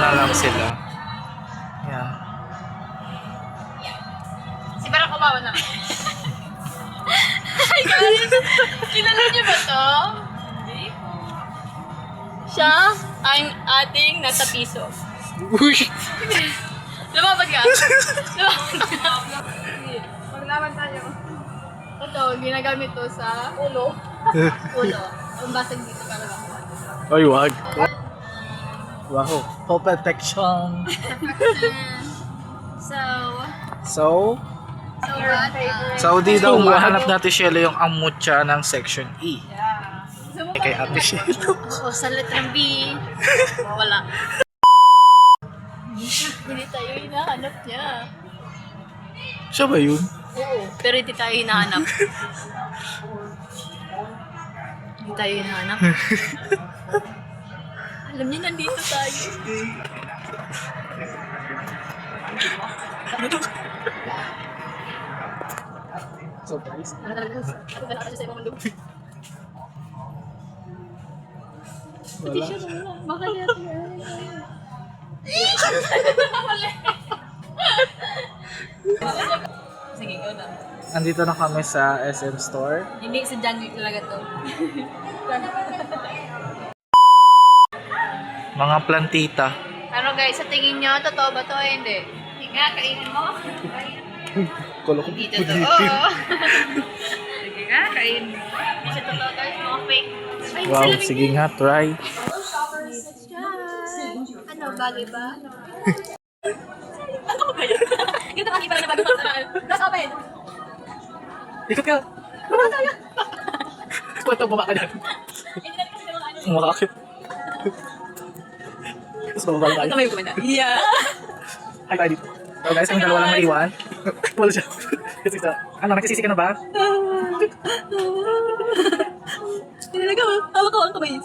na lang sila. Yan. Si Barack Obama na. Hi guys! Kilala niyo ba to? Siya ang ating nasa piso. Uy! Lumabad ka? Maglaban tayo. Ito, ginagamit to sa ulo. Ulo. Ang basag dito para lang. Ay, wag. Wow. For perfection. So what? So, di daw mahanap natin Shelo yung amutya ng section E. Kay Ate Shelo. O, sa letrang B. Wala. Hindi tayo hinahanap niya. Siya ba yun? Oo. Pero hindi tayo hinahanap. Hindi tayo hinahanap. Alam niyo, nandito tayo. Surprise. Ano talaga? Wala kasi sa ibang mundo. Pati siya wala. Baka natin. Sige, ikaw na. Andito na kami sa SM Store. Hindi, sa Janwy talaga to. Mga plantita. Ano guys, sa tingin nyo, totoo ba to? Hindi. Hindi nga, kainin mo. Kolo ko. Hindi totoo. Sige nga, kainin mo. Hindi siya totoo guys, mga fake. Ay, Wow, salamin sige nga, try. Ano, bagay ba? Ano ba yun? Ganito kaki pala na bago pagkaraan. Nasa open. Ikot ka. Kwento baba ka dyan. Hindi na kasi mga ano. Makakit. Tapos bababa tayo. Ito may kumanda. Yeah. Hi tayo dito. So guys, kami dalawa lang maiwan. Wala siya. Kasi sa, ano, nagsisisi ka na ba? Talaga ba? Hawak ko ang kamay.